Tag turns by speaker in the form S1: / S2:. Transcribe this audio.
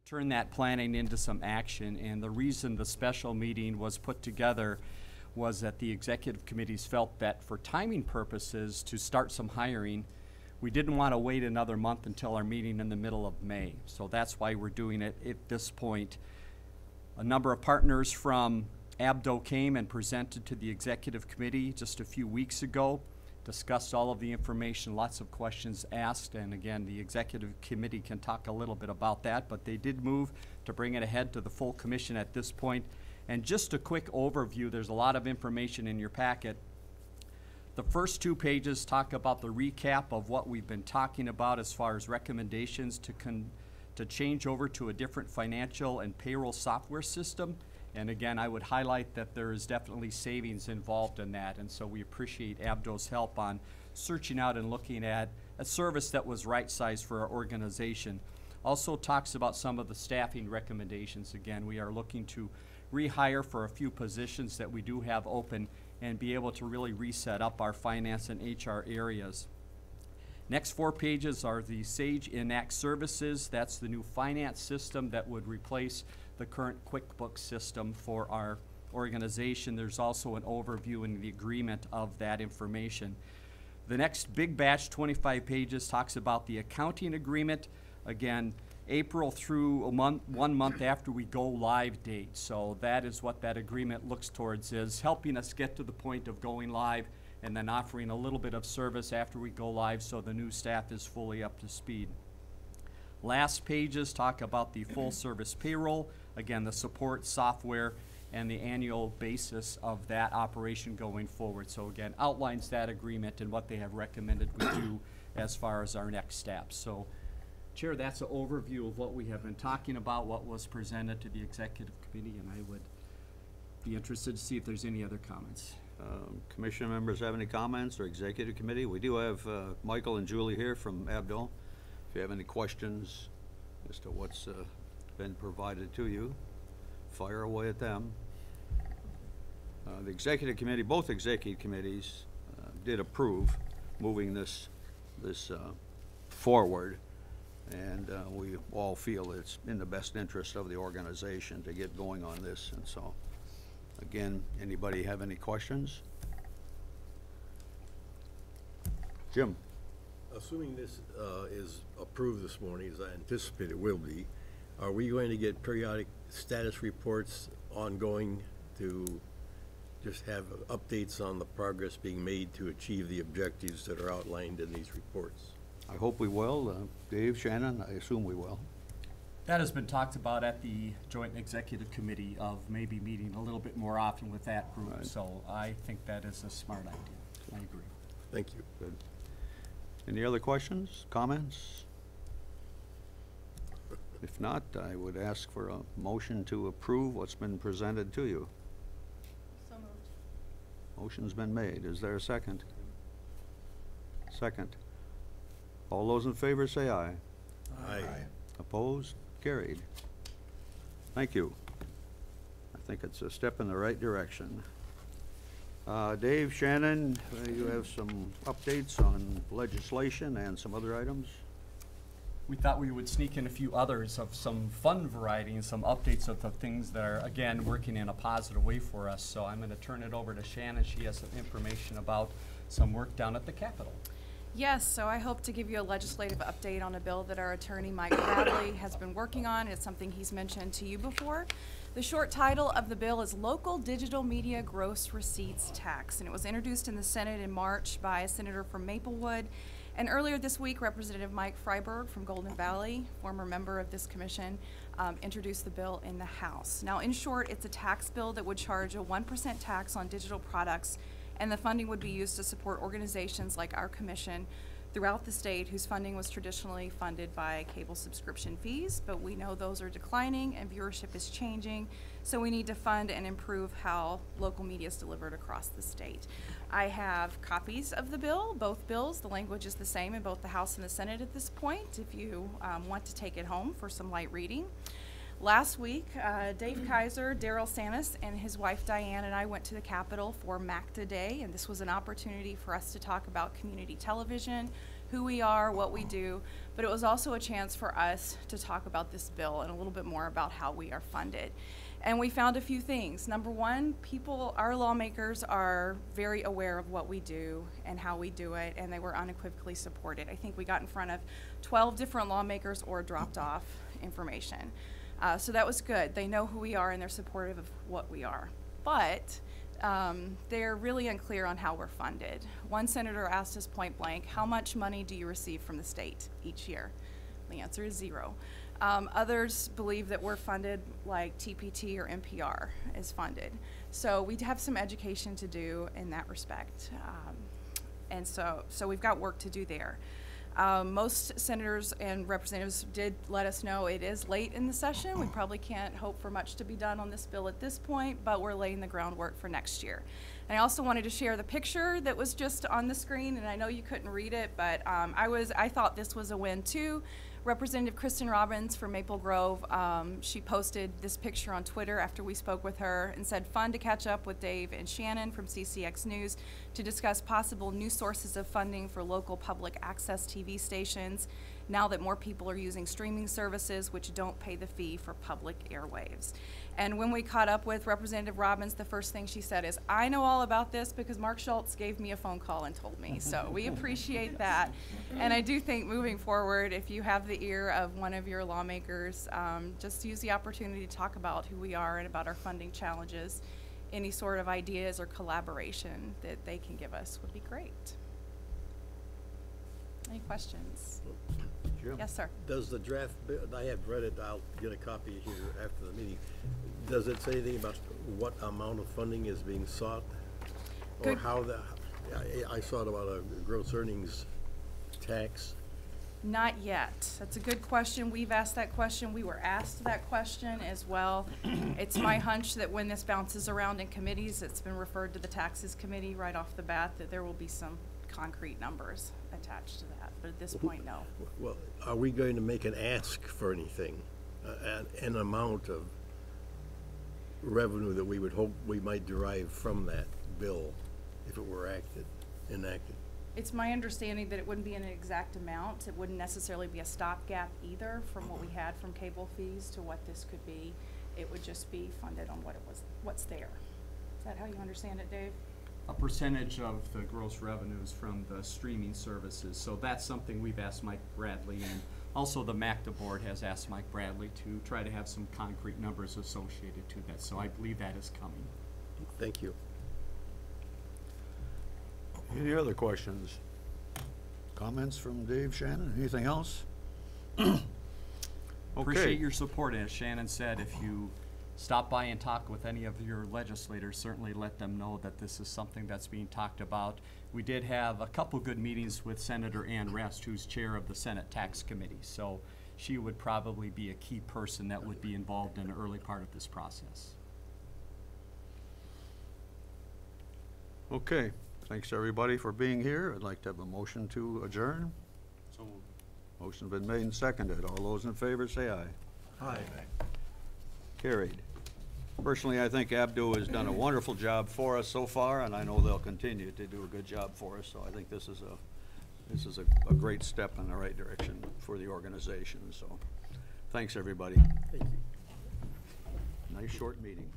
S1: turn that planning into some action. And the reason the special meeting was put together was that the executive committees felt that for timing purposes to start some hiring, we didn't want to wait another month until our meeting in the middle of May. So that's why we're doing it at this point. A number of partners from ABDO came and presented to the executive committee just a few weeks ago, discussed all of the information, lots of questions asked, and again, the executive committee can talk a little bit about that, but they did move to bring it ahead to the full commission at this point. And just a quick overview, there's a lot of information in your packet. The first 2 pages talk about the recap of what we've been talking about as far as recommendations to change over to a different financial and payroll software system. And again, I would highlight that there is definitely savings involved in that, and so we appreciate ABDO's help on searching out and looking at a service that was right-sized for our organization. Also talks about some of the staffing recommendations. Again, we are looking to rehire for a few positions that we do have open and be able to really reset up our finance and HR areas. Next 4 pages are the Sage Enact services. That's the new finance system that would replace the current QuickBooks system for our organization. There's also an overview and the agreement of that information. The next big batch, 25 pages, talks about the accounting agreement. Again, April through 1 month after we go live date. So that is what that agreement looks towards, is helping us get to the point of going live and then offering a little bit of service after we go live so the new staff is fully up to speed. Last pages talk about the full service payroll, again, the support software and the annual basis of that operation going forward. So again, outlines that agreement and what they have recommended we do as far as our next steps. So Chair, that's an overview of what we have been talking about, what was presented to the executive committee, and I would be interested to see if there's any other comments.
S2: Commission members have any comments, or executive committee? We do have Michael and Julie here from ABDO. If you have any questions as to what's been provided to you, fire away at them. The executive committee, both executive committees did approve moving this forward, and we all feel it's in the best interest of the organization to get going on this. And so, again, anybody have any questions? Jim?
S3: Assuming this is approved this morning, as I anticipate it will be, are we going to get periodic status reports ongoing to just have updates on the progress being made to achieve the objectives that are outlined in these reports?
S2: I hope we will. Dave, Shannon, I assume we will.
S1: That has been talked about at the Joint Executive Committee of maybe meeting a little bit more often with that group. Right. So I think that is a smart idea. I agree.
S3: Thank you.
S2: Good. Any other questions, comments? If not, I would ask for a motion to approve what's been presented to you.
S4: So moved.
S2: Motion's been made. Is there a second? Second. All those in favor say aye.
S3: Aye.
S2: Opposed? Carried. Thank you. I think it's a step in the right direction. Dave, Shannon, you have some updates on legislation and some other items?
S1: We thought we would sneak in a few others of some fun variety and some updates of the things that are, again, working in a positive way for us. So I'm going to turn it over to Shannon. She has some information about some work down at the Capitol.
S4: Yes, so I hope to give you a legislative update on a bill that our attorney, Mike Bradley, has been working on. It's something he's mentioned to you before. The short title of the bill is Local Digital Media Gross Receipts Tax, and it was introduced in the Senate in March by a senator from Maplewood. And earlier this week, Representative Mike Freiberg from Golden Valley, former member of this commission, introduced the bill in the House. Now, in short, it's a tax bill that would charge a 1% tax on digital products, and the funding would be used to support organizations like our commission throughout the state whose funding was traditionally funded by cable subscription fees, but we know those are declining and viewership is changing, so we need to fund and improve how local media is delivered across the state. I have copies of the bill, both bills. The language is the same in both the House and the Senate at this point if you want to take it home for some light reading. Last week, Dave Kaiser, Daryl Sanis, and his wife Diane and I went to the Capitol for MACTA Day, and this was an opportunity for us to talk about community television, who we are, what we do, but it was also a chance for us to talk about this bill and a little bit more about how we are funded. And we found a few things. Number one, our lawmakers are very aware of what we do and how we do it, and they were unequivocally supported. I think we got in front of 12 different lawmakers or dropped off information. So that was good. They know who we are and they're supportive of what we are. But they're really unclear on how we're funded. One senator asked us point blank, how much money do you receive from the state each year? The answer is zero. Others believe that we're funded like TPT or NPR is funded. So we have some education to do in that respect. And so we've got work to do there. Most senators and representatives did let us know it is late in the session. We probably can't hope for much to be done on this bill at this point, but we're laying the groundwork for next year. And I also wanted to share the picture that was just on the screen, and I know you couldn't read it, but I thought this was a win too. Representative Kristen Robbins from Maple Grove, she posted this picture on Twitter after we spoke with her and said, fun to catch up with Dave and Shannon from CCX News to discuss possible new sources of funding for local public access TV stations now that more people are using streaming services which don't pay the fee for public airwaves. And when we caught up with Representative Robbins, the first thing she said is, I know all about this because Mark Schultz gave me a phone call and told me. So we appreciate that. And I do think moving forward, if you have the ear of one of your lawmakers, just use the opportunity to talk about who we are and about our funding challenges. Any sort of ideas or collaboration that they can give us would be great. Any questions?
S2: Jim?
S4: Yes, sir.
S3: Does the draft bill, I have read it, I'll get a copy here after the meeting. Does it say anything about what amount of funding is being sought? Or
S4: Good.
S3: how I saw it about a gross earnings tax.
S4: Not yet. That's a good question. We've asked that question. We were asked that question as well. It's my hunch that when this bounces around in committees, it's been referred to the taxes committee right off the bat, that there will be some concrete numbers attached to that. But at this point, no.
S3: Well, are we going to make an ask for anything? An amount of revenue that we would hope we might derive from that bill if it were enacted?
S4: It's my understanding that it wouldn't be an exact amount. It wouldn't necessarily be a stopgap either from what we had from cable fees to what this could be. It would just be funded on what's there. Is that how you understand it, Dave?
S1: A percentage of the gross revenues from the streaming services. So that's something we've asked Mike Bradley, and also the MACTA board has asked Mike Bradley to try to have some concrete numbers associated to that. So I believe that is coming.
S3: Thank you.
S2: Any other questions? Comments from Dave, Shannon? Anything else?
S1: Appreciate your support, and as Shannon said, if you stop by and talk with any of your legislators, certainly let them know that this is something that's being talked about. We did have a couple good meetings with Senator Ann Rest, who's chair of the Senate Tax Committee, so she would probably be a key person that would be involved in the early part of this process.
S2: Okay, thanks everybody for being here. I'd like to have a motion to adjourn.
S1: So
S2: Motion's been made and seconded. All those in favor say aye.
S3: Aye.
S2: Carried. Personally, I think Abdu has done a wonderful job for us so far, and I know they'll continue to do a good job for us. So I think this is a great step in the right direction for the organization. So thanks, everybody.
S3: Thank you.
S2: Nice short meeting.